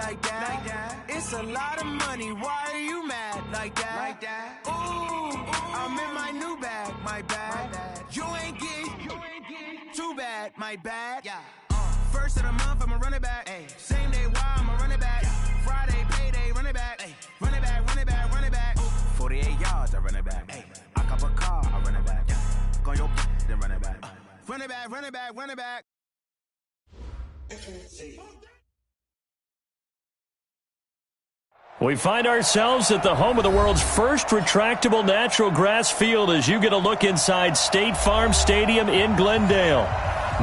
like that. It's a lot of money, why are you mad like that? Ooh, I'm in my new bag, my bad. You ain't get too bad, my bad. Yeah. First of the month, I'ma run it back. Ay. Same day, why I'ma run it back. Friday, payday, run it back. Ay. Run it back, run it back, run it back. 48 yards, I run it back. Ay. I cop a car, I run it back. Go your then run it back. Run it back, run it back, run it back. We find ourselves at the home of the world's first retractable natural grass field as you get a look inside State Farm Stadium in Glendale.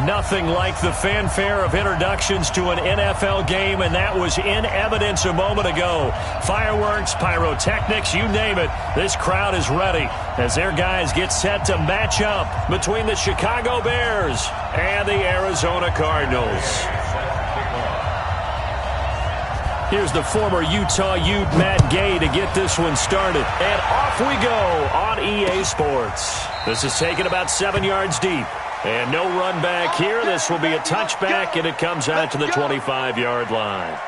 Nothing like the fanfare of introductions to an NFL game, and that was in evidence a moment ago. Fireworks, pyrotechnics, you name it. This crowd is ready as their guys get set to match up between the Chicago Bears and the Arizona Cardinals. Here's the former Utah Ute, Matt Gay, to get this one started. And off we go on EA Sports. This is taken about 7 yards deep. And no run back here. This will be a touchback, and it comes out to the 25-yard line.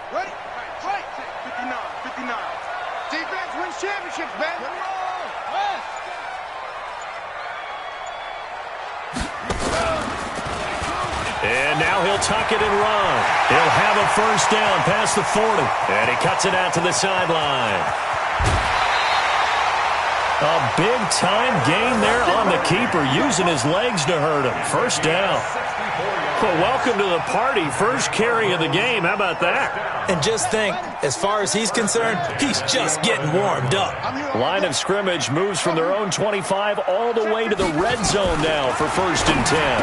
Ready? Right. 59. Defense wins championships, baby. And now he'll tuck it and run. He'll have a first down past the 40. And he cuts it out to the sideline. A big-time gain there on the keeper, using his legs to hurt him. First down. Well, welcome to the party. First carry of the game. How about that? And just think, as far as he's concerned, he's just getting warmed up. Line of scrimmage moves from their own 25 all the way to the red zone now for 1st and 10.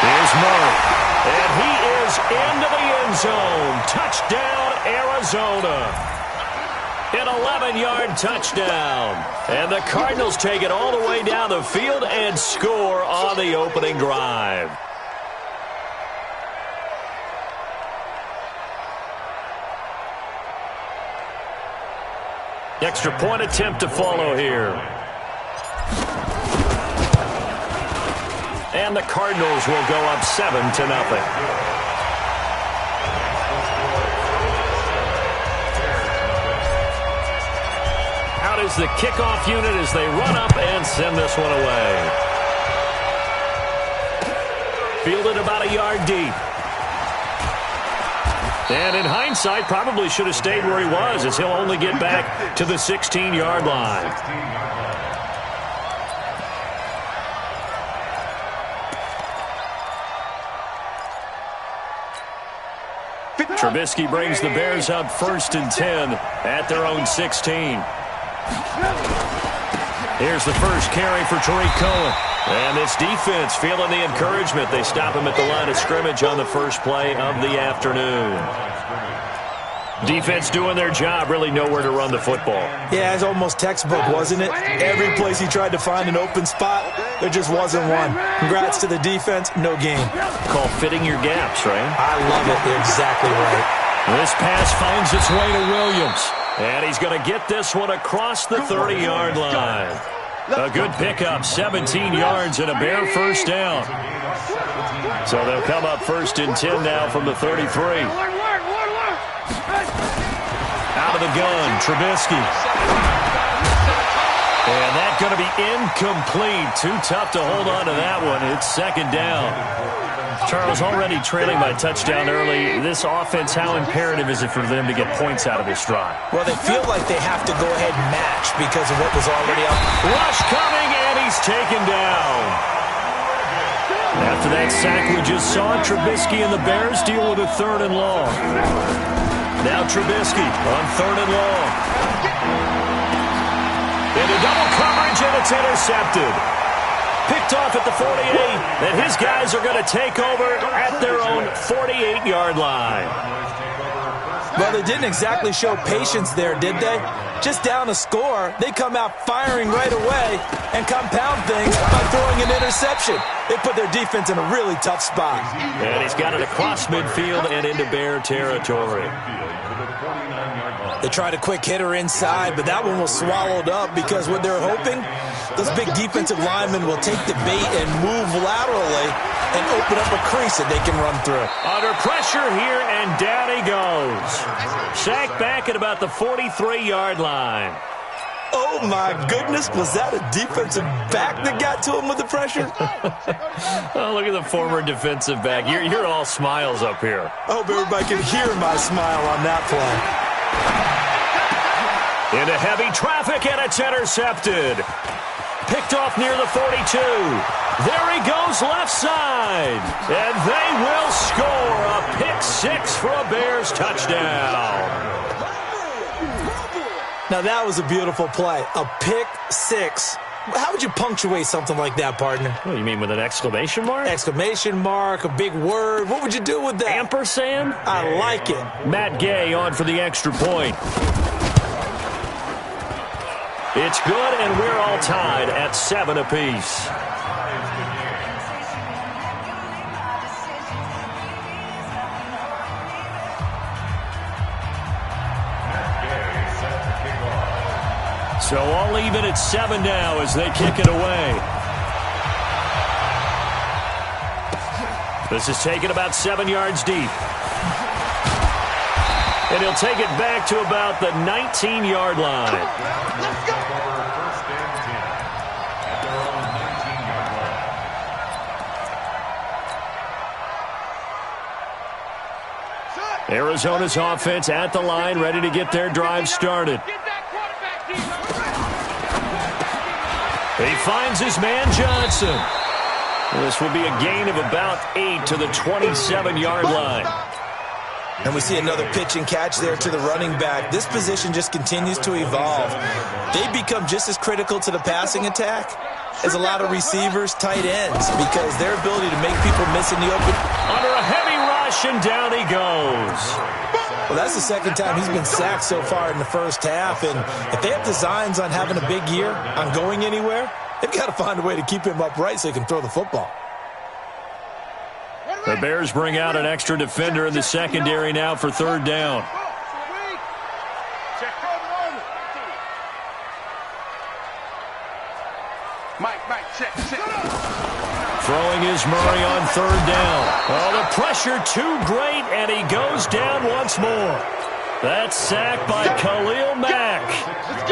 Here's Murray. And he is into the end zone. Touchdown, Arizona. An 11-yard touchdown. And the Cardinals take it all the way down the field and score on the opening drive. Extra point attempt to follow here. And the Cardinals will go up 7-0. Out is the kickoff unit as they run up and send this one away. Fielded about a yard deep. And in hindsight, probably should have stayed where he was, as he'll only get back to the 16-yard line. Trubisky brings the Bears up 1st and 10 at their own 16. Here's the first carry for Tariq Cohen. And this defense feeling the encouragement. They stop him at the line of scrimmage on the first play of the afternoon. Defense doing their job, really nowhere to run the football. Yeah, it's almost textbook, wasn't it? Every place he tried to find an open spot, there just wasn't one. Congrats to the defense, no gain. Call fitting your gaps, right? I love it. Exactly right. This pass finds its way to Williams. And he's going to get this one across the 30-yard line. A good pickup, 17 yards and a Bear first down. So they'll come up 1st and 10 now from the 33. Out of the gun, Trubisky. And that's going to be incomplete. Too tough to hold on to that one. It's 2nd down. Charles, already trailing by touchdown early. This offense, how imperative is it for them to get points out of this drive? Well, they feel like they have to go ahead and match because of what was already up. Rush coming, and he's taken down. After that sack we just saw, Trubisky and the Bears deal with a 3rd and long. Now Trubisky on 3rd and long. Into double coverage, and it's intercepted. Picked off at the 48, and his guys are going to take over at their own 48-yard line. Well, they didn't exactly show patience there, did they? Just down a score, they come out firing right away and compound things by throwing an interception. They put their defense in a really tough spot. And he's got it across midfield and into Bear territory. They tried a quick hitter inside, but that one was swallowed up because what they're hoping, those big defensive linemen will take the bait and move laterally and open up a crease that they can run through. Under pressure here, and down he goes. Sacked back at about the 43-yard line. Oh, my goodness. Was that a defensive back that got to him with the pressure? Oh, look at the former defensive back. You're all smiles up here. I hope everybody can hear my smile on that play. Into heavy traffic, and it's intercepted. Picked off near the 42. There he goes left side. And they will score a pick six for a Bears touchdown. Now that was a beautiful play. A pick six. How would you punctuate something like that, partner? What, you mean with an exclamation mark? Exclamation mark, a big word. What would you do with that? Ampersand? I like it. Matt Gay on for the extra point. It's good, and we're all tied at 7 apiece. So all even at 7 now as they kick it away. This is taken about 7 yards deep. And he'll take it back to about the 19-yard line. Let's go. Arizona's offense at the line, ready to get their drive started. He finds his man Johnson. This will be a gain of about 8 to the 27-yard line. And we see another pitch and catch there to the running back. This position just continues to evolve. They become just as critical to the passing attack as a lot of receivers, tight ends, because their ability to make people miss in the open. Under a heavy rush, and down he goes. Well, that's the second time he's been sacked so far in the first half. And if they have designs on having a big year, on going anywhere, they've got to find a way to keep him upright so he can throw the football. The Bears bring out an extra defender in the secondary now for third down. Mike, check. Throwing is Murray on third down. Oh, the pressure too great, and he goes down once more. That's sacked by Khalil Mack.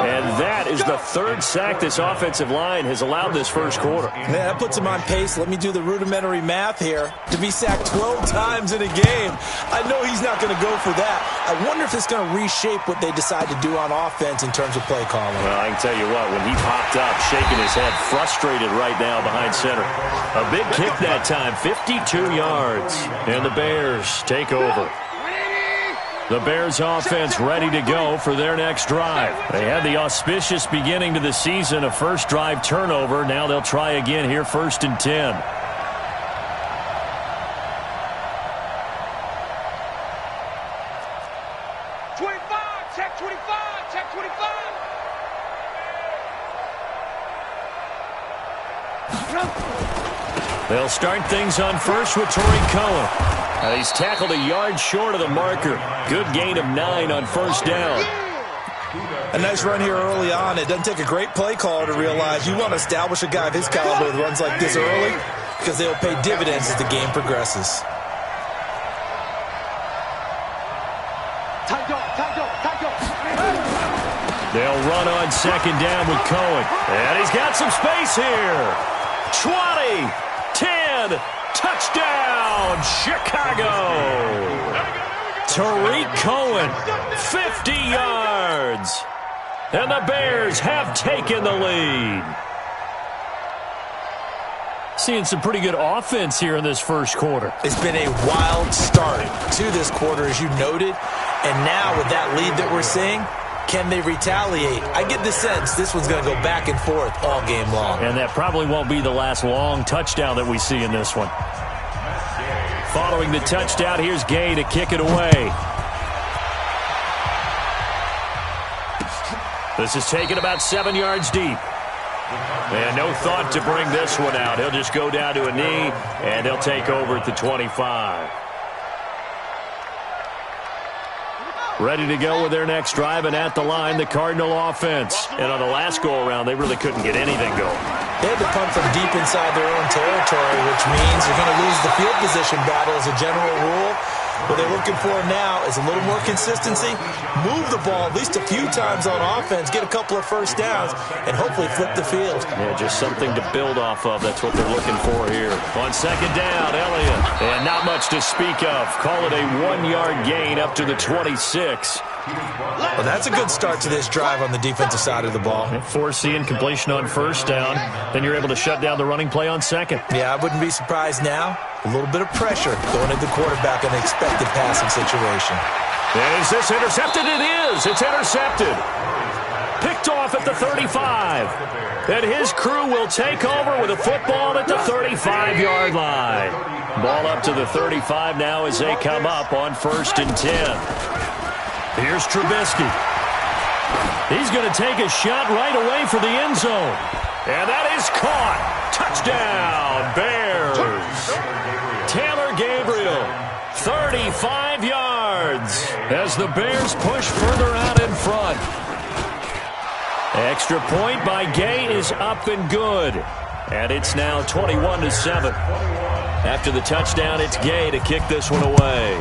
And that is the third sack this offensive line has allowed this first quarter. Man, that puts him on pace. Let me do the rudimentary math here. To be sacked 12 times in a game, I know he's not going to go for that. I wonder if it's going to reshape what they decide to do on offense in terms of play calling. Well, I can tell you what, when he popped up, shaking his head, frustrated right now behind center. A big kick that time, 52 yards. And the Bears take over. The Bears offense ready to go for their next drive. They had the auspicious beginning to the season, a first drive turnover. Now they'll try again here, 1st and 10. Check 25. They'll start things on first with Tariq Cohen. And he's tackled a yard short of the marker. Good gain of 9 on first down. A nice run here early on. It doesn't take a great play caller to realize you want to establish a guy of his caliber with runs like this early because they'll pay dividends as the game progresses. They'll run on second down with Cohen. And he's got some space here. 20, 10, touchdown, Chicago. Tariq Cohen, 50 yards. And the Bears have taken the lead. Seeing some pretty good offense here in this first quarter. It's been a wild start to this quarter, as you noted. And now with that lead that we're seeing, can they retaliate? I get the sense this one's going to go back and forth all game long. And that probably won't be the last long touchdown that we see in this one. Following the touchdown, here's Gay to kick it away. This is taken about 7 yards deep. And no thought to bring this one out. He'll just go down to a knee, and they'll take over at the 25. Ready to go with their next drive, and at the line, the Cardinal offense. And on the last go-around, they really couldn't get anything going. They had to punt from deep inside their own territory, which means they're going to lose the field position battle as a general rule. What they're looking for now is a little more consistency, move the ball at least a few times on offense, get a couple of first downs, and hopefully flip the field. Yeah, just something to build off of. That's what they're looking for here. On second down, Elliott. And not much to speak of. Call it a 1-yard gain up to the 26. Well, that's a good start to this drive on the defensive side of the ball. Force the incompletion on first down. Then you're able to shut down the running play on second. Yeah, I wouldn't be surprised now. A little bit of pressure going at the quarterback in an expected passing situation. And is this intercepted? It is. It's intercepted. Picked off at the 35. And his crew will take over with a football at the 35-yard line. Ball up to the 35 now as they come up on 1st and 10. Here's Trubisky. He's going to take a shot right away for the end zone. And that is caught. Touchdown, Bears. Taylor Gabriel, 35 yards as the Bears push further out in front. Extra point by Gay is up and good. And it's now 21-7. After the touchdown, it's Gay to kick this one away.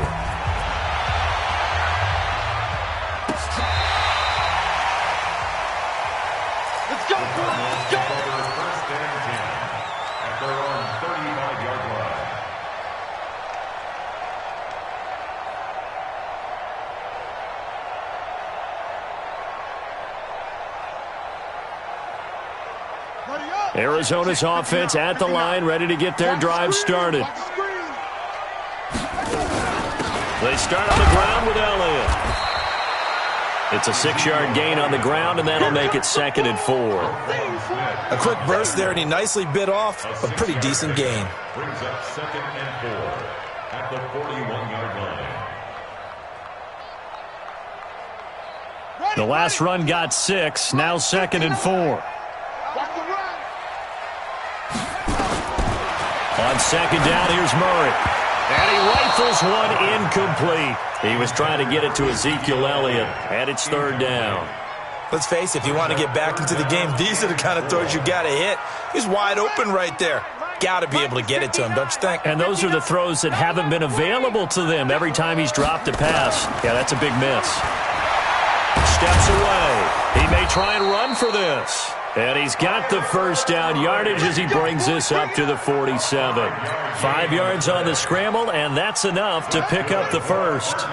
Arizona's offense at the line, ready to get their drive started. They start on the ground with Elliott. It's a 6-yard gain on the ground, and that'll make it 2nd and 4. A quick burst there, and he nicely bit off a pretty decent gain. Brings up 2nd and 4 at the 41-yard line. The last run got 6, now 2nd and 4. On second down, here's Murray. And he rifles one incomplete. He was trying to get it to Ezekiel Elliott, and it's 3rd down. Let's face it, if you want to get back into the game, these are the kind of throws you got to hit. He's wide open right there. Got to be able to get it to him, don't you think? And those are the throws that haven't been available to them every time he's dropped a pass. Yeah, that's a big miss. Steps away. He may try and run for this. And he's got the first down yardage as he brings this up to the 47. 5 yards on the scramble, and that's enough to pick up the first. 1st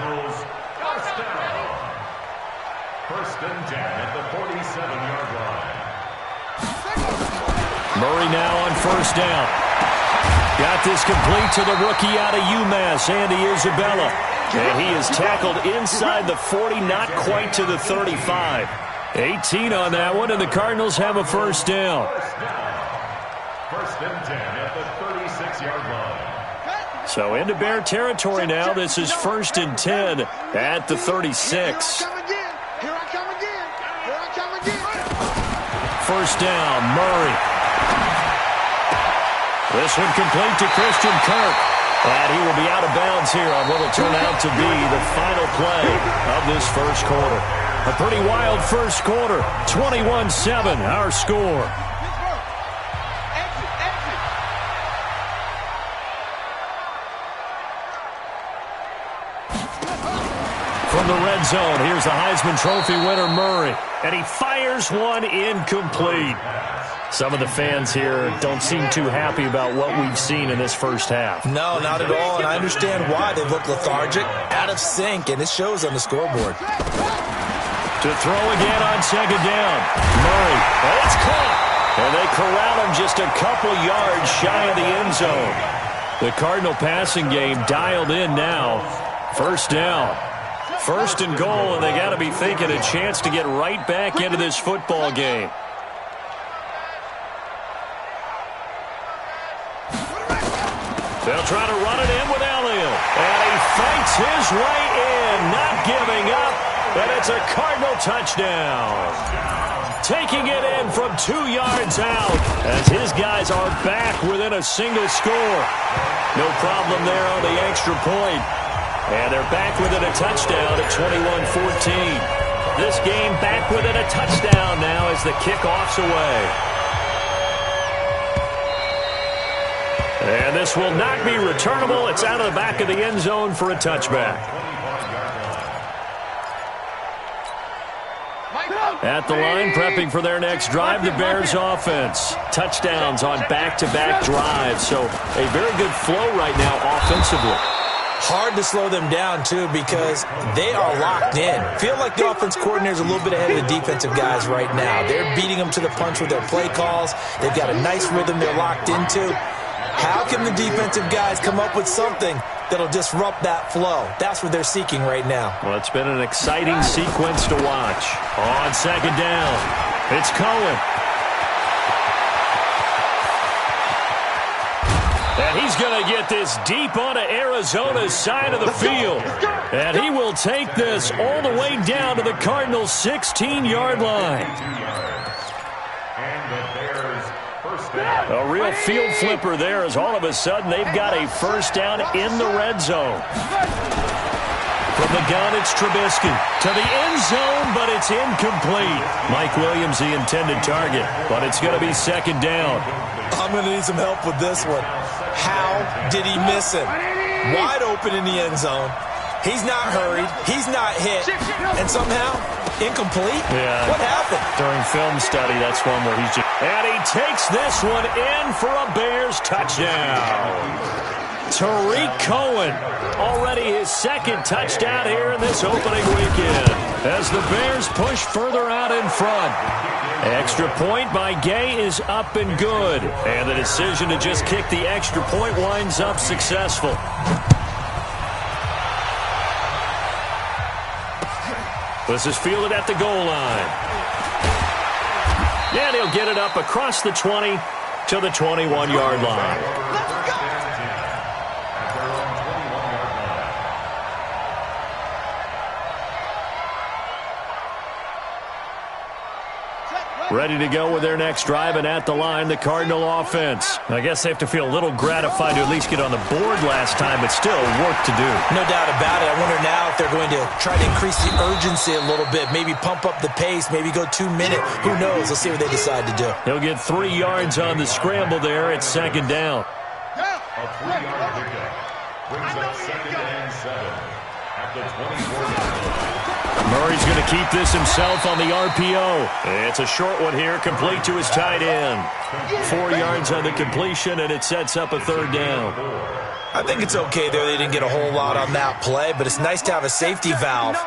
and 10 at the 47-yard line. Murray now on 1st down. Got this complete to the rookie out of UMass, Andy Isabella. And he is tackled inside the 40, not quite to the 35. 18 on that one, and the Cardinals have a first down. 1st and 10 at the 36-yard line. So into Bear territory now. This is 1st and 10 at the 36. First down, Murray. This one complete to Christian Kirk. And he will be out of bounds here on what will turn out to be the final play of this first quarter. A pretty wild first quarter. 21-7, our score. From the red zone, here's the Heisman Trophy winner, Murray. And he fires one incomplete. Some of the fans here don't seem too happy about what we've seen in this first half. No, not at all, and I understand why. They look lethargic, out of sync, and it shows on the scoreboard. To throw again on second down. Murray, and it's caught. And they corral him just a couple yards shy of the end zone. The Cardinal passing game dialed in now. First down. 1st and goal, and they got to be thinking a chance to get right back into this football game. They'll try to run it in with Elliott. And he fights his way in, not giving up. And it's a Cardinal touchdown. Taking it in from 2 yards out as his guys are back within a single score. No problem there on the extra point. And they're back within a touchdown at 21-14. This game back within a touchdown now as the kickoff's away. And this will not be returnable. It's out of the back of the end zone for a touchback. At the line, prepping for their next drive, the Bears offense. Touchdowns on back-to-back drives. So a very good flow right now offensively. Hard to slow them down, too, because they are locked in. Feel like the offense coordinator is a little bit ahead of the defensive guys right now. They're beating them to the punch with their play calls. They've got a nice rhythm they're locked into. How can the defensive guys come up with something that'll disrupt that flow? That's what they're seeking right now. Well, it's been an exciting sequence to watch. On second down, it's Cohen. And he's going to get this deep onto Arizona's side of the field. And he will take this all the way down to the Cardinals' 16-yard line. A real field flipper there as all of a sudden they've got a first down in the red zone. From the gun, it's Trubisky to the end zone, but it's incomplete. Mike Williams, the intended target, but it's going to be second down. I'm going to need some help with this one. How did he miss it? Wide open in the end zone. He's not hurried. He's not hit. And somehow, incomplete? Yeah. What happened? During film study, that's one where he's just... And he takes this one in for a Bears touchdown. Tariq Cohen, already his second touchdown here in this opening weekend. As the Bears push further out in front. Extra point by Gay is up and good. And the decision to just kick the extra point winds up successful. This is fielded at the goal line. And he'll get it up across the 20 to the 21-yard line. Ready to go with their next drive, and at the line, the Cardinal offense. I guess they have to feel a little gratified to at least get on the board last time, but still work to do. No doubt about it. I wonder now if they're going to try to increase the urgency a little bit, maybe pump up the pace, maybe go 2 minute. Who knows? We'll see what they decide to do. He'll get 3 yards on the scramble there. It's second down. A 3-yard pickup brings up second and 7 at the 24-yard line. Murray's going to keep this himself on the RPO. It's a short one here, complete to his tight end. 4 yards on the completion, and it sets up a third down. I think it's okay there. They didn't get a whole lot on that play, but it's nice to have a safety valve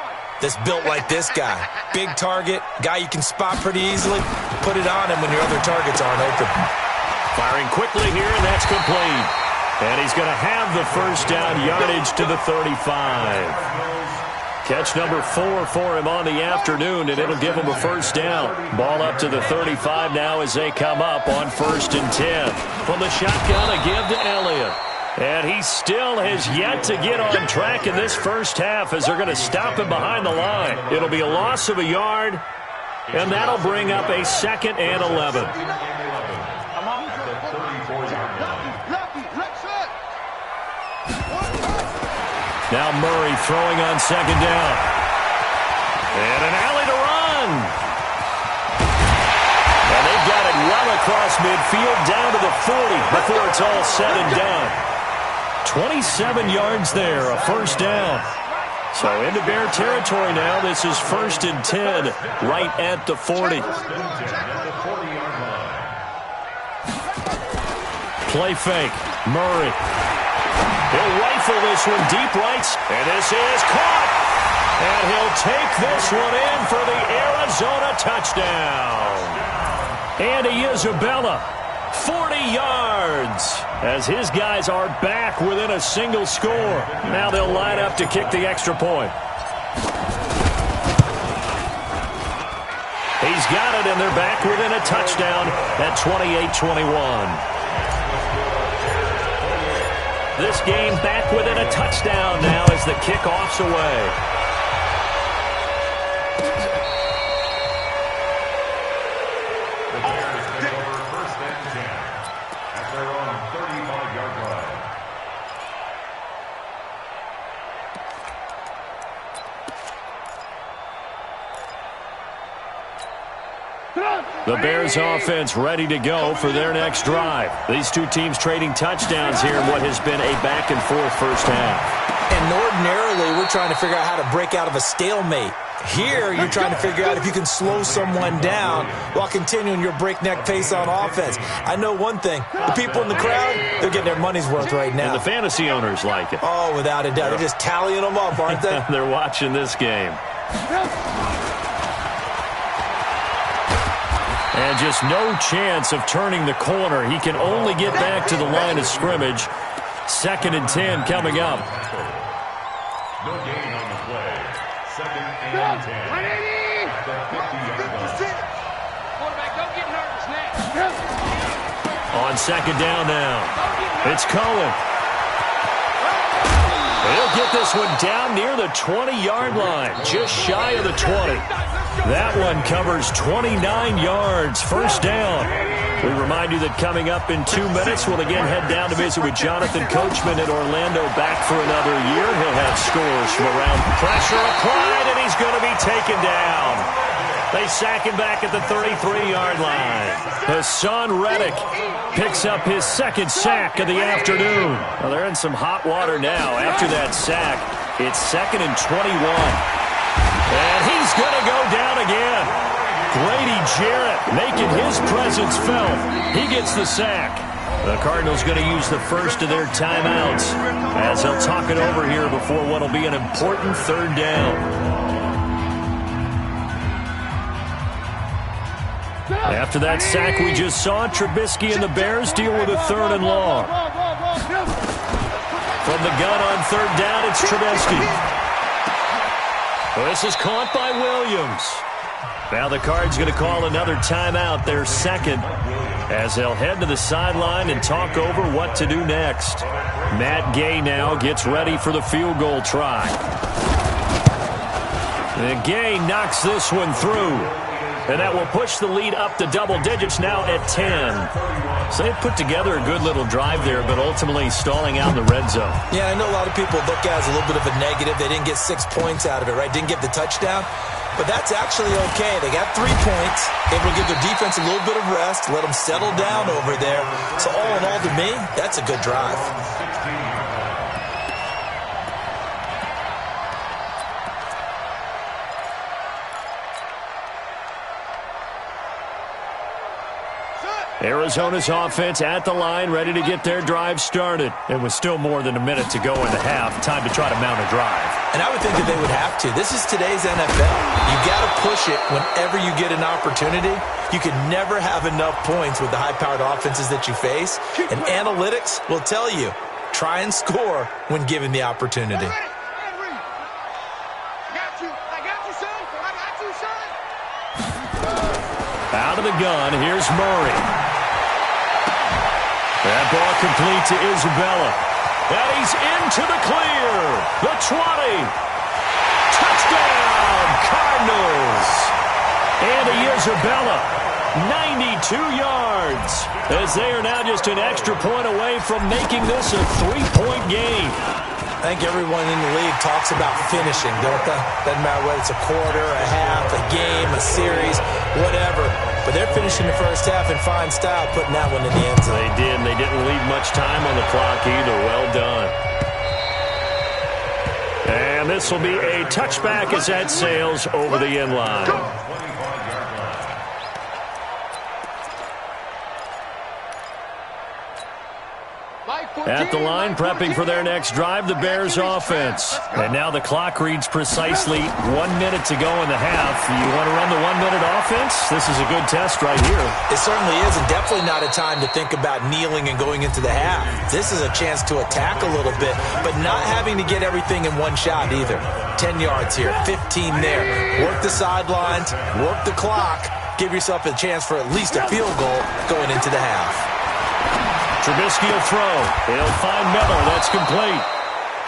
that's built like this guy. Big target, guy you can spot pretty easily. Put it on him when your other targets aren't open. Firing quickly here, and that's complete. And he's going to have the first down yardage to the 35. Catch number 4 for him on the afternoon, and it'll give him a first down. Ball up to the 35 now as they come up on 1st and 10. From the shotgun, a give to Elliott. And he still has yet to get on track in this first half as they're going to stop him behind the line. It'll be a loss of a yard, and that'll bring up a 2nd and 11. Now Murray throwing on second down. And an alley to run. And they've got it well across midfield down to the 40 before it's all said and done. 27 yards there, a first down. So into Bear territory now. This is 1st and 10 right at the 40. Play fake. Murray. He'll rifle this one deep right, and this is caught. And he'll take this one in for the Arizona touchdown. Andy Isabella, 40 yards, as his guys are back within a single score. Now they'll line up to kick the extra point. He's got it, and they're back within a touchdown at 28-21. This game back within a touchdown now as the kickoff's away. The Bears offense ready to go for their next drive. These two teams trading touchdowns here in what has been a back-and-forth first half. And ordinarily, we're trying to figure out how to break out of a stalemate. Here, you're trying to figure out if you can slow someone down while continuing your breakneck pace on offense. I know one thing. The people in the crowd, they're getting their money's worth right now. And the fantasy owners like it. Oh, without a doubt. They're just tallying them up, aren't they? They're watching this game. And just no chance of turning the corner. He can only get back to the line of scrimmage. 2nd and 10 coming up. No gain on the play. 2nd and 10. The 50-yard line. Quarterback, don't get hurt. Snap. On 2nd down now. It's Cohen. He'll get this one down near the 20-yard line. Just shy of the 20. That one covers 29 yards. First down. We remind you that coming up in 2 minutes, we'll again head down to visit with Jonathan Coachman at Orlando, back for another year. He'll have scores from around. Pressure applied, and he's going to be taken down. They sack him back at the 33-yard line. Hassan Reddick picks up his 2nd sack of the afternoon. Well, they're in some hot water now. After that sack, it's 2nd and 21. And he's going to go down again. Grady Jarrett making his presence felt. He gets the sack. The Cardinals going to use the first of their timeouts as they'll talk it over here before what will be an important 3rd down. After that sack we just saw, Trubisky and the Bears deal with a 3rd and long. From the gun on 3rd down, it's Trubisky. This is caught by Williams. Now the Cards going to call another timeout, their 2nd, as they'll head to the sideline and talk over what to do next. Matt Gay now gets ready for the field goal try. And Gay knocks this one through. And that will push the lead up to double digits now at 10. So they've put together a good little drive there, but ultimately stalling out in the red zone. Yeah, I know a lot of people look at it as a little bit of a negative. They didn't get 6 points out of it, right? Didn't get the touchdown. But that's actually okay. They got 3 points. Able to give their defense a little bit of rest, let them settle down over there. So all in all, to me, that's a good drive. Arizona's offense at the line, ready to get their drive started. It was still more than a minute to go in the half. Time to try to mount a drive. And I would think that they would have to. This is today's NFL. You got to push it whenever you get an opportunity. You can never have enough points with the high-powered offenses that you face. And analytics will tell you, try and score when given the opportunity. Out of the gun, here's Murray. That ball complete to Isabella. And he's into the clear. The 20. Touchdown, Cardinals. Andy Isabella, 92 yards. As they are now just an extra point away from making this a 3-point game. I think everyone in the league talks about finishing, don't they? Doesn't matter whether it's a quarter, a half, a game, a series, whatever. But they're finishing the first half in fine style, putting that one in the end zone. They did, and they didn't leave much time on the clock either. Well done. And this will be a touchback as that sails over the end line. At the line, prepping for their next drive, the Bears offense. And now the clock reads precisely 1 minute to go in the half. You want to run the 1 minute offense? This is a good test right here. It certainly is, and definitely not a time to think about kneeling and going into the half. This is a chance to attack a little bit, but not having to get everything in one shot either. 10 yards here, 15 there. Work the sidelines, work the clock. Give yourself a chance for at least a field goal going into the half. Trubisky will throw. He'll find Miller. That's complete.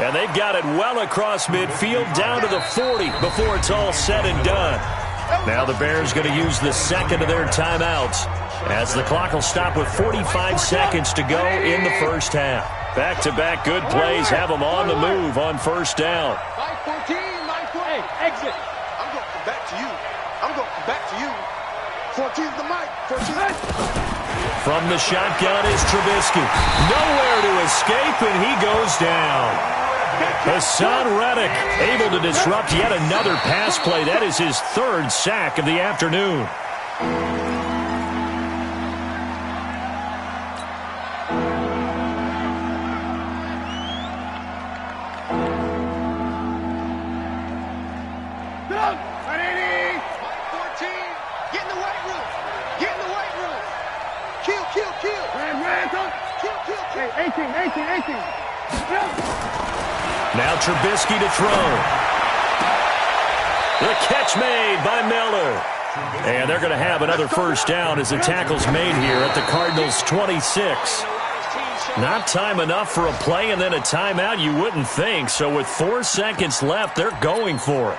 And they've got it well across midfield down to the 40 before it's all said and done. Now the Bears going to use the 2nd of their timeouts as the clock will stop with 45 seconds to go in the first half. Back-to-back good plays have them on the move on first down. 5-14, 9-14. Hey, exit. I'm going to come back to you. I'm going to come back to you. From the shotgun is Trubisky. Nowhere to escape, and he goes down. Hassan Reddick able to disrupt yet another pass play. That is his third sack of the afternoon. Now Trubisky to throw. The catch made by Miller. And they're going to have another first down as the tackle's made here at the Cardinals' 26. Not time enough for a play and then a timeout, you wouldn't think. So with 4 seconds left, they're going for it.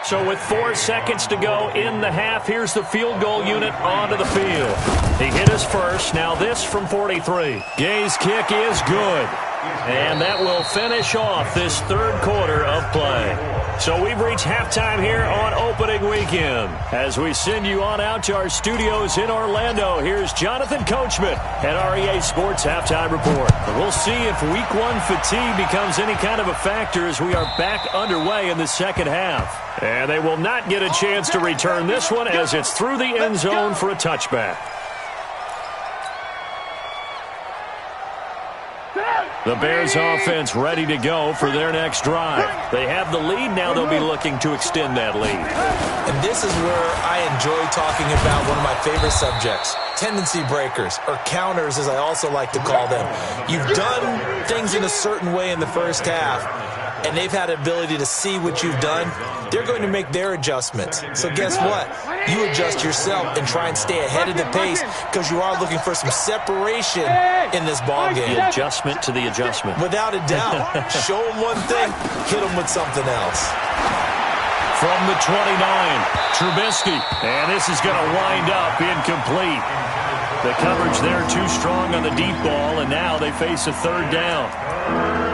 So with 4 seconds to go in the half, here's the field goal unit onto the field. He hit his first. Now this from 43. Gay's kick is good. And that will finish off this third quarter of play. So we've reached halftime here on opening weekend. As we send you on out to our studios in Orlando, here's Jonathan Coachman at REA Sports Halftime Report. We'll see if week one fatigue becomes any kind of a factor as we are back underway in the second half. And they will not get a chance to return this one as it's through the end zone for a touchback. The Bears offense ready to go for their next drive. They have the lead. Now they'll be looking to extend that lead. And this is where I enjoy talking about one of my favorite subjects, tendency breakers, or counters as I also like to call them. You've done things in a certain way in the first half, and they've had the ability to see what you've done. They're going to make their adjustments. So guess what? You adjust yourself and try and stay ahead of the pace because you are looking for some separation in this ball game. The adjustment to the adjustment. Without a doubt. Show them one thing, hit them with something else. From the 29, Trubisky. And this is going to wind up incomplete. The coverage there too strong on the deep ball, and now they face a third down.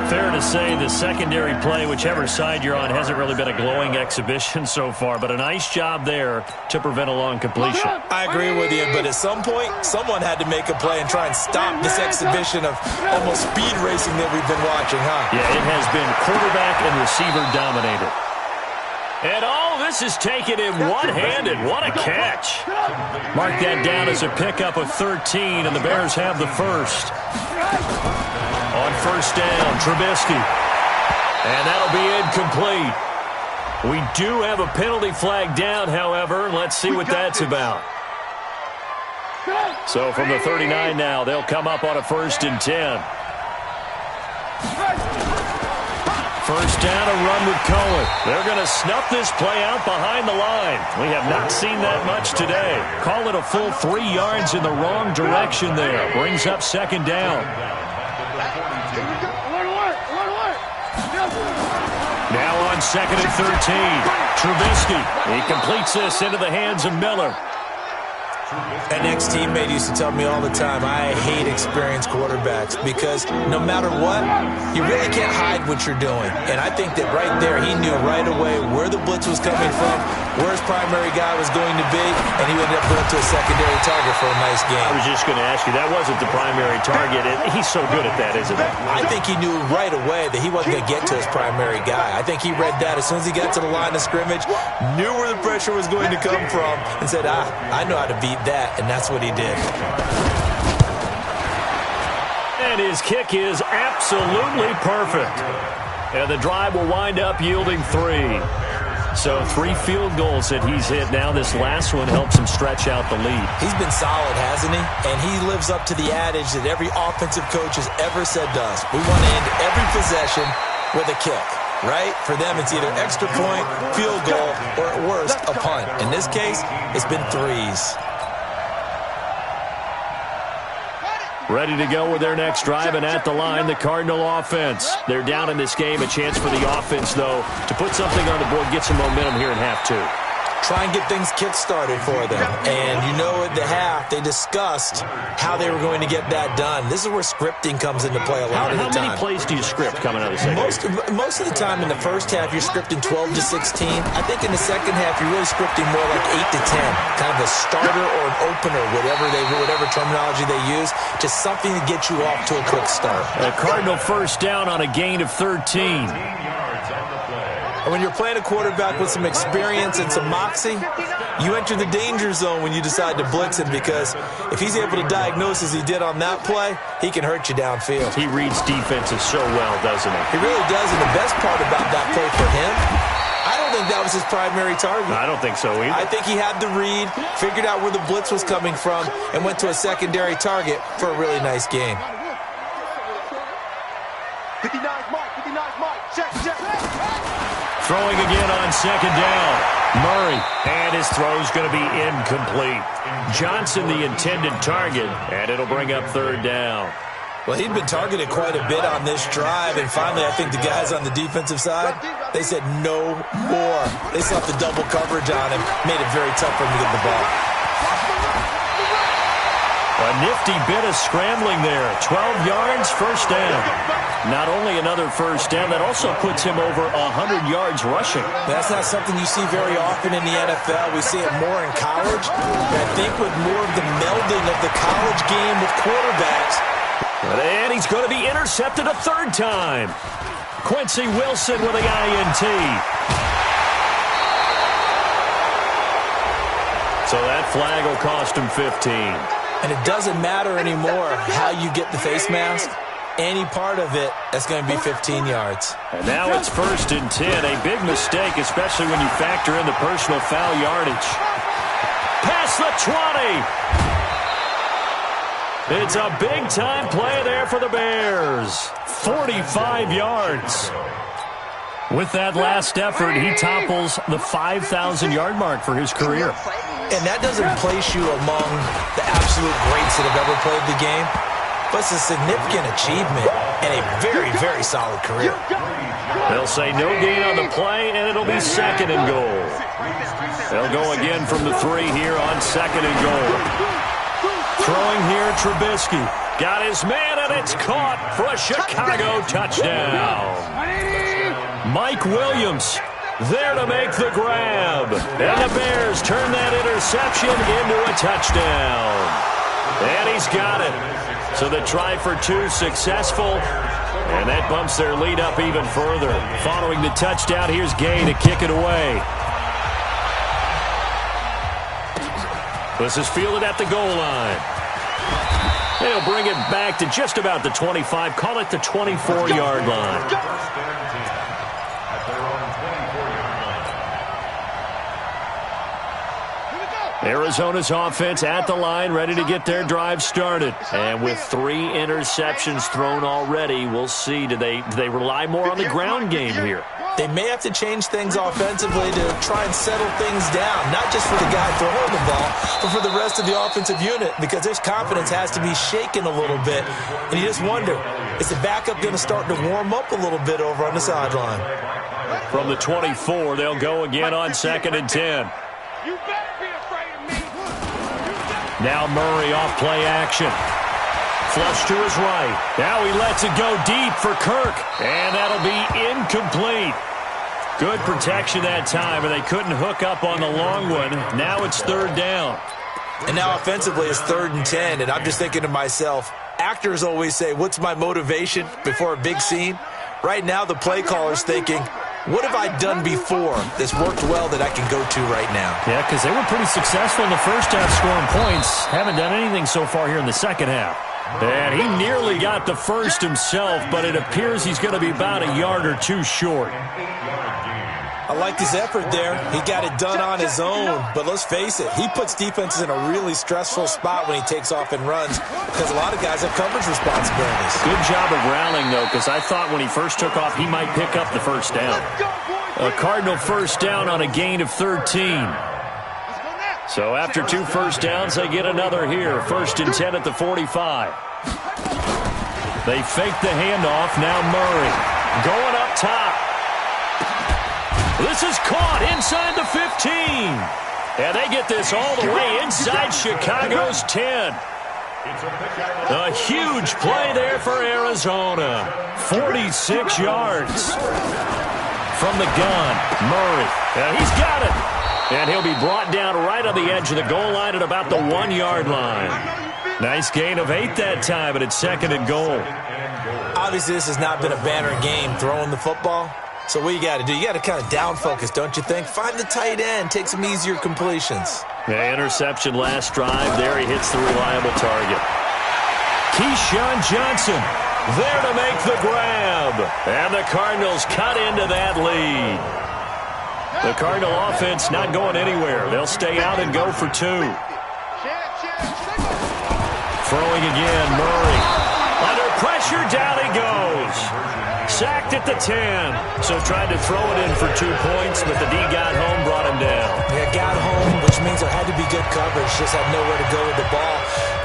Fair to say the secondary play, whichever side you're on, hasn't really been a glowing exhibition so far, but a nice job there to prevent a long completion. I agree with you, but at some point, someone had to make a play and try and stop this exhibition of almost speed racing that we've been watching, huh? Yeah, it has been quarterback and receiver dominated. And all this is taken in one-handed. What a catch. Mark that down as a pickup of 13, and the Bears have the first. On first down, Trubisky. And that'll be incomplete. We do have a penalty flag down, however. Let's see what that's about. So from the 39 now, they'll come up on a 1st and 10. First down, a run with Cohen. They're going to snuff this play out behind the line. We have not seen that much today. Call it a full 3 yards in the wrong direction there. Brings up 2nd down. Now on 2nd and 13. Trubisky. He completes this into the hands of Miller. An ex-teammate used to tell me all the time, I hate experienced quarterbacks because no matter what, you really can't hide what you're doing. And I think that right there, he knew right away where the blitz was coming from, where his primary guy was going to be, and he ended up going to a secondary target for a nice game. I was just going to ask you, that wasn't the primary target. He's so good at that, isn't he? I think he knew right away that he wasn't going to get to his primary guy. I think he read that as soon as he got to the line of scrimmage, knew where the pressure was going to come from, and said, I know how to beat that, and that's what he did. And his kick is absolutely perfect. And the drive will wind up yielding 3. So 3 field goals that he's hit now. This last one helps him stretch out the lead. He's been solid, hasn't he? And he lives up to the adage that every offensive coach has ever said to us. We want to end every possession with a kick, right? For them, it's either extra point, field goal, or at worst, a punt. In this case, it's been 3s. Ready to go with their next drive, and at the line, the Cardinal offense. They're down in this game. A chance for the offense, though, to put something on the board, get some momentum here in half 2. try and get things kick-started for them. And you know at the half, they discussed how they were going to get that done. This is where scripting comes into play a lot of the time. How many plays do you script coming out of the second? Most of the time in the first half, you're scripting 12 to 16. I think in the second half, you're really scripting more like 8 to 10. Kind of a starter or an opener, whatever terminology they use. Just something to get you off to a quick start. A Cardinal first down on a gain of 13. And when you're playing a quarterback with some experience and some moxie, you enter the danger zone when you decide to blitz him, because if he's able to diagnose as he did on that play, he can hurt you downfield. He reads defenses so well, doesn't he? He really does, and the best part about that play for him, I don't think that was his primary target. I don't think so either. I think he had the read, figured out where the blitz was coming from, and went to a secondary target for a really nice game. 59 Mike, check. Throwing again on second down. Murray, and his throw's going to be incomplete. Johnson, the intended target, and it'll bring up third down. Well, he'd been targeted quite a bit on this drive, and finally I think the guys on the defensive side, they said no more. They slapped the double coverage on him, made it very tough for him to get the ball. A nifty bit of scrambling there. 12 yards, first down. Not only another first down, that also puts him over 100 yards rushing. That's not something you see very often in the NFL. We see it more in college. And I think with more of the melding of the college game with quarterbacks. And he's going to be intercepted a third time. Quincy Wilson with the INT. So that flag will cost him 15. And it doesn't matter anymore how you get the face mask. Any part of it, that's going to be 15 yards. And now it's 1st and 10. A big mistake, especially when you factor in the personal foul yardage. Past the 20. It's a big-time play there for the Bears. 45 yards. With that last effort, he topples the 5,000-yard mark for his career. And that doesn't place you among the absolute greats that have ever played the game. But it's a significant achievement and a very, very solid career. They'll say no gain on the play, and it'll be 2nd and goal. They'll go again from the 3 here on 2nd and goal. Throwing here, Trubisky. Got his man, and it's caught for a Chicago touchdown. Mike Williams there to make the grab. And the Bears turn that interception into a touchdown. And he's got it. So the try for 2 successful, and that bumps their lead up even further. Following the touchdown, here's Gay to kick it away. This is fielded at the goal line. They'll bring it back to just about the 25, call it the 24-yard line. Arizona's offense at the line, ready to get their drive started. And with 3 interceptions thrown already, we'll see. Do they rely more on the ground game here? They may have to change things offensively to try and settle things down, not just for the guy throwing the ball, but for the rest of the offensive unit, because their confidence has to be shaken a little bit. And you just wonder, is the backup going to start to warm up a little bit over on the sideline? From the 24, they'll go again on 2nd and 10. You better be afraid of me. Now Murray off play action. Flush to his right. Now he lets it go deep for Kirk. And that'll be incomplete. Good protection that time, and they couldn't hook up on the long one. Now it's 3rd down. And now offensively it's 3rd and 10, and I'm just thinking to myself, actors always say, what's my motivation before a big scene? Right now the play caller's thinking, what have I done before that's worked well that I can go to right now? Yeah, because they were pretty successful in the first half scoring points. Haven't done anything so far here in the second half. And he nearly got the first himself, but it appears he's going to be about a yard or 2 short. I like his effort there. He got it done on his own. But let's face it, he puts defenses in a really stressful spot when he takes off and runs, because a lot of guys have coverage responsibilities. Good job of rallying, though, because I thought when he first took off, he might pick up the first down. A Cardinal first down on a gain of 13. So after 2 first downs, they get another here. 1st and 10 at the 45. They fake the handoff. Now Murray going up top. This is caught inside the 15. And they get this all the way inside Chicago's 10. A huge play there for Arizona. 46 yards. From the gun, Murray. He's got it. And he'll be brought down right on the edge of the goal line at about the 1-yard line. Nice gain of 8 that time, but it's 2nd and goal. Obviously, this has not been a banner game throwing the football. So what you got to do, you got to kind of down focus, don't you think? Find the tight end, take some easier completions. The interception last drive. There he hits the reliable target. Keyshawn Johnson there to make the grab. And the Cardinals cut into that lead. The Cardinal offense not going anywhere. They'll stay out and go for 2. Throwing again, Murray. Under pressure, down he goes. Sacked at the 10. So tried to throw it in for 2 points, but the D got home, brought him down. Yeah, got home, which means there had to be good coverage. Just had nowhere to go with the ball.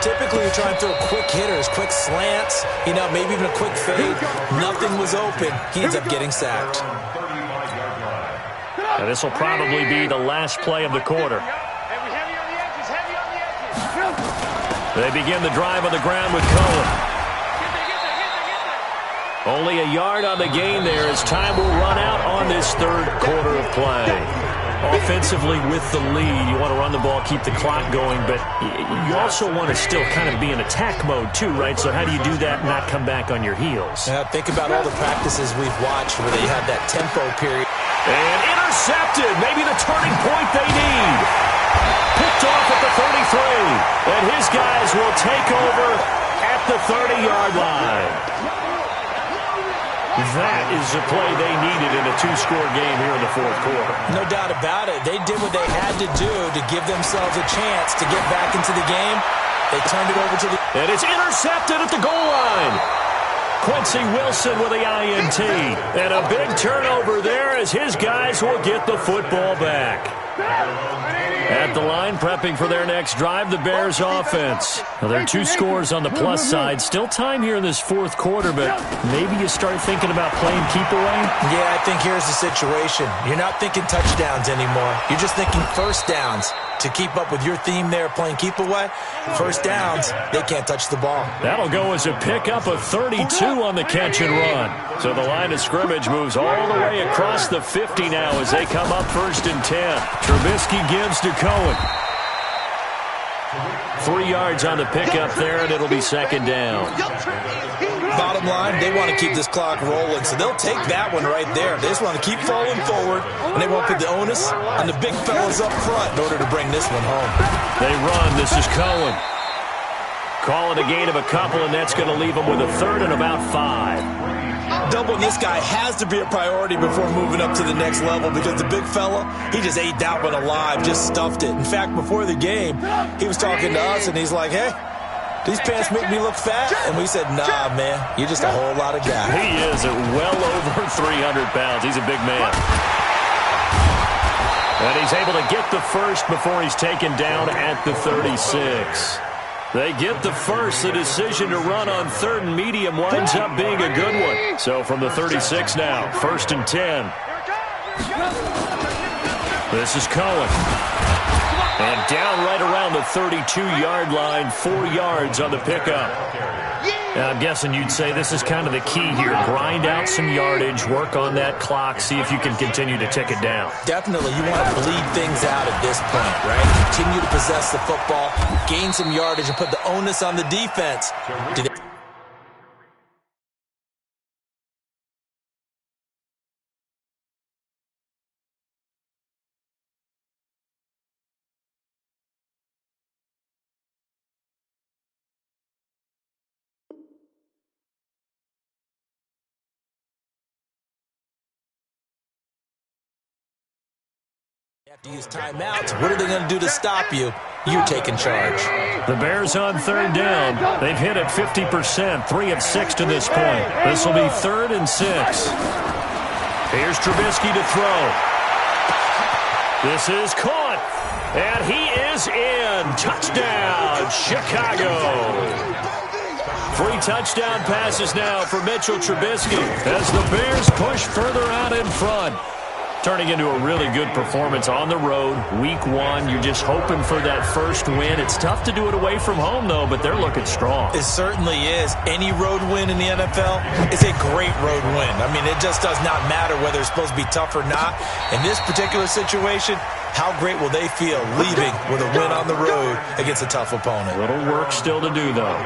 Typically, you're trying to throw quick hitters, quick slants, maybe even a quick fade. Nothing was open. He ends up getting sacked. Now, this will probably be the last play of the quarter. They begin the drive on the ground with Cohen. Only a yard on the gain there as time will run out on this 3rd quarter of play. Offensively with the lead, you want to run the ball, keep the clock going, but you also want to still kind of be in attack mode too, right? So how do you do that and not come back on your heels? Think about all the practices we've watched where they have that tempo period. And intercepted, maybe the turning point they need. Picked off at the 33, and his guys will take over at the 30-yard line. That is the play they needed in a 2-score game here in the 4th quarter. No doubt about it. They did what they had to do to give themselves a chance to get back into the game. They turned it over to the... And it's intercepted at the goal line. Quincy Wilson with the INT. And a big turnover there as his guys will get the football back. At the line, prepping for their next drive, the Bears offense. Well, there are 2 scores on the plus side. Still time here in this 4th quarter, but maybe you start thinking about playing keep away? Yeah, I think here's the situation. You're not thinking touchdowns anymore. You're just thinking first downs. To keep up with your theme there, playing keep away, first downs, they can't touch the ball. That'll go as a pickup of 32 on the catch and run. So the line of scrimmage moves all the way across the 50 now as they come up 1st and 10. Trubisky gives to Cohen. 3 yards on the pickup there, and it'll be 2nd down. Bottom line, they want to keep this clock rolling, so they'll take that one right there. They just want to keep falling forward, and they won't put the onus on the big fellas up front in order to bring this one home. They run. This is Cohen. Call it a gain of a couple, and that's going to leave them with a 3rd and about 5. Doubling this guy has to be a priority before moving up to the next level because the big fella, he just ate that one alive, just stuffed it. In fact, before the game, he was talking to us, and he's like, hey, these pants make me look fat? And we said, nah, man, you're just a whole lot of guy. He is at well over 300 pounds. He's a big man. And he's able to get the first before he's taken down at the 36. They get the first. The decision to run on 3rd and medium winds up being a good one. So from the 36 now, 1st and 10. This is Cohen. And down right around the 32-yard line, 4 yards on the pickup. And I'm guessing you'd say this is kind of the key here. Grind out some yardage, work on that clock, see if you can continue to tick it down. Definitely. You want to bleed things out at this point, right? Continue to possess the football, gain some yardage, and put the onus on the defense. Have to use timeouts. What are they going to do to stop you? You're taking charge. The Bears on 3rd down. They've hit it 50%, 3 of 6 to this point. This will be 3rd and 6. Here's Trubisky to throw. This is caught, and he is in. Touchdown, Chicago. 3 touchdown passes now for Mitchell Trubisky as the Bears push further out in front. Turning into a really good performance on the road. Week 1, you're just hoping for that first win. It's tough to do it away from home, though, but they're looking strong. It certainly is. Any road win in the NFL is a great road win. I mean, it just does not matter whether it's supposed to be tough or not. In this particular situation, how great will they feel leaving with a win on the road against a tough opponent? A little work still to do, though.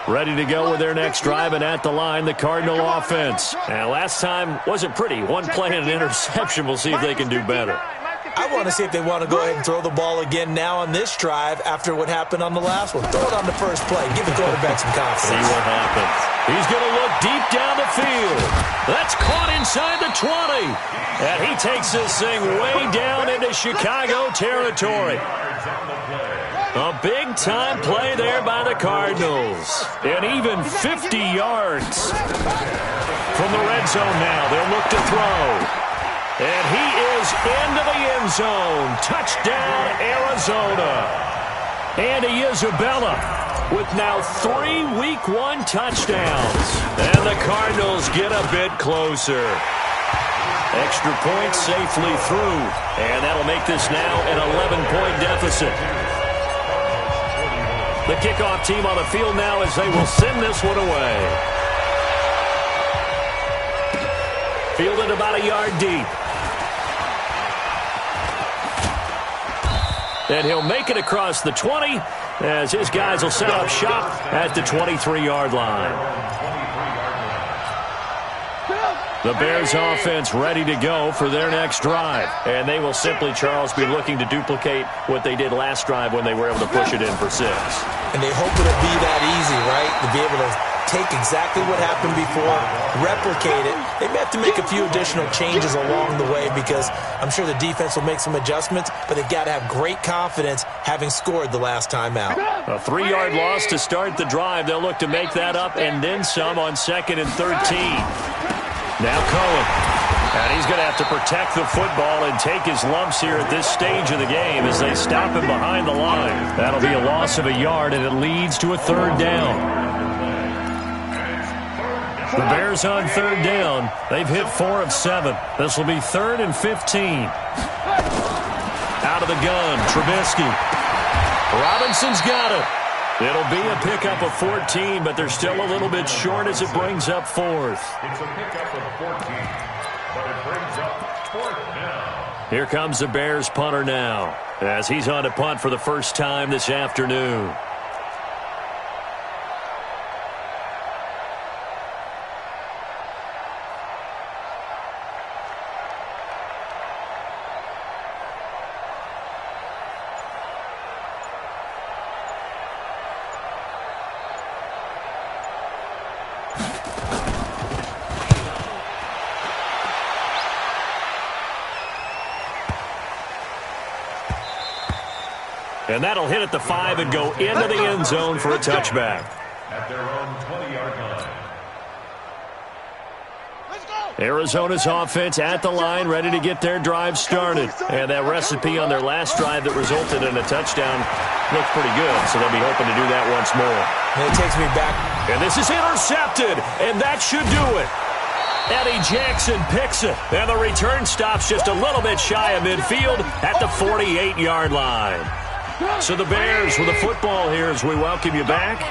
Ready to go with their next drive, and at the line, the Cardinal offense. And last time wasn't pretty. One play and an interception. We'll see if they can do better. I want to see if they want to go ahead and throw the ball again now on this drive after what happened on the last one. Throw it on the first play. Give the quarterback some confidence. See what happens. He's going to look deep down the field. That's caught inside the 20. And he takes this thing way down into Chicago territory. A big-time play there by the Cardinals. And even 50 yards. From the red zone now, they'll look to throw. And he is into the end zone. Touchdown, Arizona. Andy Isabella with now 3 Week 1 touchdowns. And the Cardinals get a bit closer. Extra point safely through. And that'll make this now an 11-point deficit. The kickoff team on the field now as they will send this one away. Fielded about a yard deep. And he'll make it across the 20 as his guys will set up shop at the 23-yard line. The Bears offense ready to go for their next drive. And they will simply, Charles, be looking to duplicate what they did last drive when they were able to push it in for 6. And they hope it'll be that easy, right? To be able to take exactly what happened before, replicate it. They may have to make a few additional changes along the way because I'm sure the defense will make some adjustments, but they've got to have great confidence having scored the last time out. A 3-yard loss to start the drive. They'll look to make that up and then some on 2nd and 13. Now Cohen. And he's going to have to protect the football and take his lumps here at this stage of the game as they stop him behind the line. That'll be a loss of a yard, and it leads to a 3rd down. The Bears on 3rd down. They've hit 4 of 7. This will be 3rd and 15. Out of the gun, Trubisky. Robinson's got it. It'll be a pickup of 14, but they're still a little bit short as it brings up 4th. It's a pickup of 14, but it brings up 4th down. Here comes the Bears punter now as he's on to punt for the first time this afternoon. And that'll hit at the 5 and go into the end zone for a touchback. At their own 20-yard line. Arizona's offense at the line, ready to get their drive started. And that recipe on their last drive that resulted in a touchdown looks pretty good, so they'll be hoping to do that once more. And it takes me back. And this is intercepted, and that should do it. Eddie Jackson picks it, and the return stops just a little bit shy of midfield at the 48-yard line. So the Bears with the football here as we welcome you back.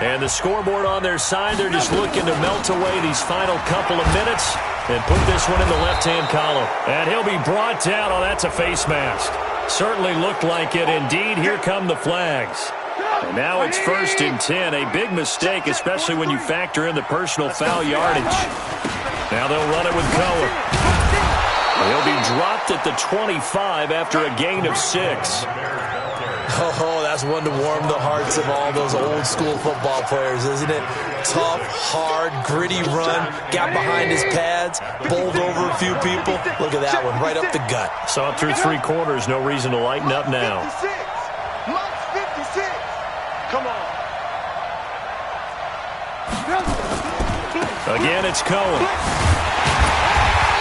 And the scoreboard on their side, they're just looking to melt away these final couple of minutes and put this one in the left-hand column. And he'll be brought down. Oh, that's a face mask. Certainly looked like it. Indeed, here come the flags. And now it's 1st and 10. A big mistake, especially when you factor in the personal foul yardage. Now they'll run it with Cohen. He'll be dropped at the 25 after a gain of 6. Oh, that's one to warm the hearts of all those old-school football players, isn't it? Tough, hard, gritty run, got behind his pads, bowled over a few people. Look at that one, right up the gut. Saw it through 3 quarters, no reason to lighten up now. 56. Come on. Again, it's Cohen.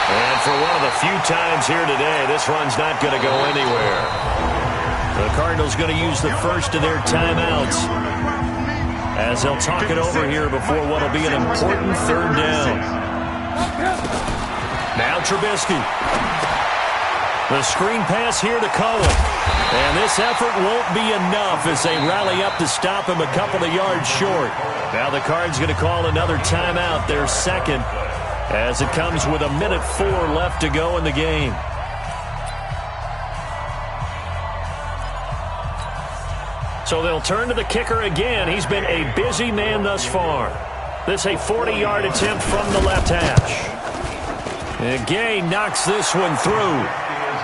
And for one of the few times here today, this run's not going to go anywhere. The Cardinals going to use the first of their timeouts as they'll talk it over here before what will be an important 3rd down. Now Trubisky. The screen pass here to Cohen. And this effort won't be enough as they rally up to stop him a couple of yards short. Now the Cards going to call another timeout, their second, as it comes with 1:04 left to go in the game. So they'll turn to the kicker again. He's been a busy man thus far. This a 40-yard attempt from the left hash. And Gay knocks this one through.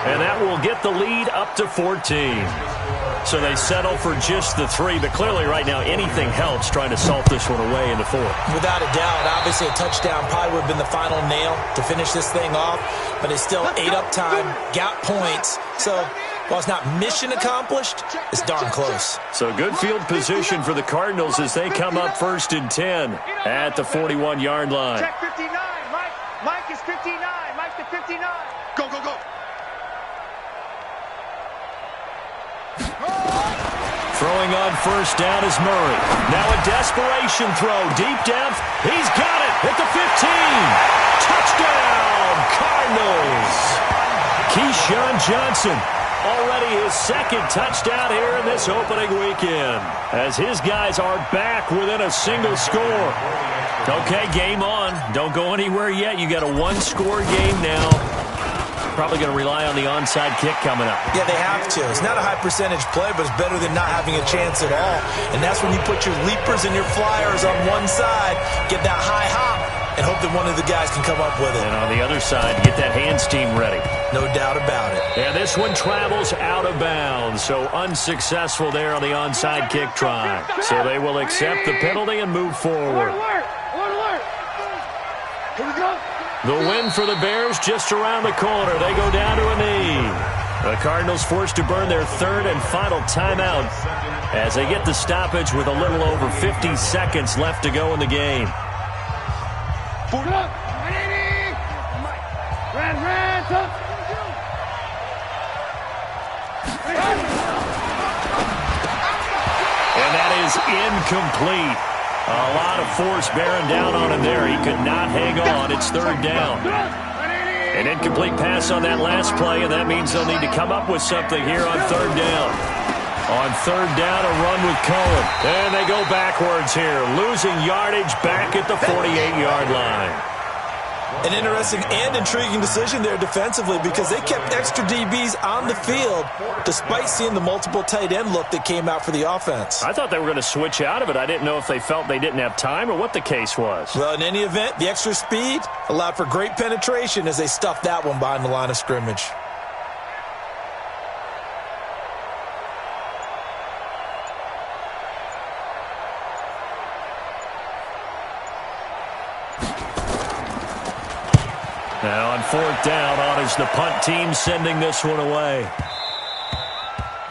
And that will get the lead up to 14. So they settle for just the 3. But clearly right now anything helps trying to salt this one away in the 4th. Without a doubt, obviously a touchdown probably would have been the final nail to finish this thing off. But it's still 8 up time, got points. So while it's not mission accomplished, it's darn close. So good field position for the Cardinals as they come up 1st and 10 at the 41-yard line. Check 59. Mike is 59. Mike to 59. Go, go, go. Throwing on 1st down is Murray. Now a desperation throw deep down. He's got it at the 15. Touchdown, Cardinals. Keyshawn Johnson, already his 2nd touchdown here in this opening weekend, as his guys are back within a single score. Okay, game on. Don't go anywhere yet. You got a 1-score game now. Probably going to rely on the onside kick coming up. Yeah, they have to. It's not a high percentage play, but it's better than not having a chance at all. And that's when you put your leapers and your flyers on one side, get that high hop, and hope that one of the guys can come up with it. And on the other side, get that hands team ready. No doubt about it. And this one travels out of bounds, so unsuccessful there on the onside kick try. So they will accept the penalty and move forward. Alert! Alert! Here we go. The win for the Bears just around the corner. They go down to a knee. The Cardinals forced to burn their 3rd and final timeout as they get the stoppage with a little over 50 seconds left to go in the game. Put up. Ran, tough. And that is incomplete. A lot of force bearing down on him there. He could not hang on. It's 3rd down. An incomplete pass on that last play, and that means they'll need to come up with something here on 3rd down. On 3rd down, a run with Cohen. And they go backwards here, losing yardage back at the 48-yard line. An interesting and intriguing decision there defensively because they kept extra DBs on the field despite seeing the multiple tight end look that came out for the offense. I thought they were going to switch out of it. I didn't know if they felt they didn't have time or what the case was. Well, in any event, the extra speed allowed for great penetration as they stuffed that one behind the line of scrimmage. Now on 4th down, on is the punt team sending this one away.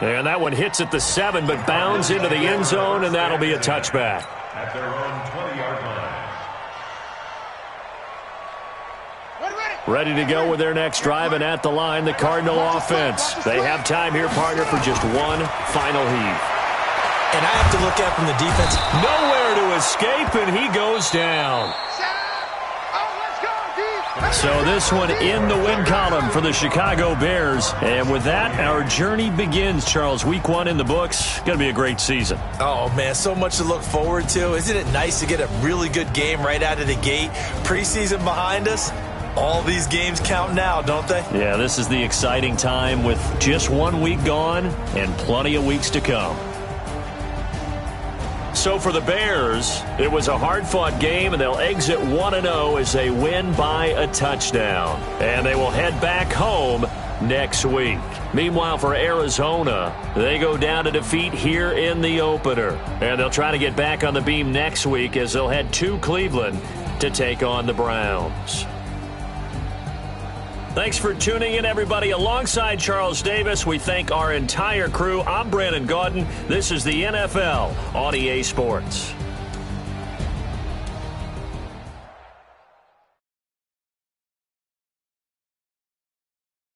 And that one hits at the 7, but bounds into the end zone, and that'll be a touchback. At their own 20-yard line. Ready to go with their next drive, and at the line, the Cardinal offense. They have time here, partner, for just one final heave. And I have to look at from the defense. Nowhere to escape, and he goes down. So this one in the win column for the Chicago Bears. And with that, our journey begins, Charles. Week 1 in the books. Going to be a great season. Oh, man, so much to look forward to. Isn't it nice to get a really good game right out of the gate? Preseason behind us. All these games count now, don't they? Yeah, this is the exciting time with just 1 week gone and plenty of weeks to come. So for the Bears, it was a hard-fought game, and they'll exit 1-0 as they win by a touchdown. And they will head back home next week. Meanwhile, for Arizona, they go down to defeat here in the opener. And they'll try to get back on the beam next week as they'll head to Cleveland to take on the Browns. Thanks for tuning in, everybody. Alongside Charles Davis, we thank our entire crew. I'm Brandon Gaudin. This is the NFL on EA Sports.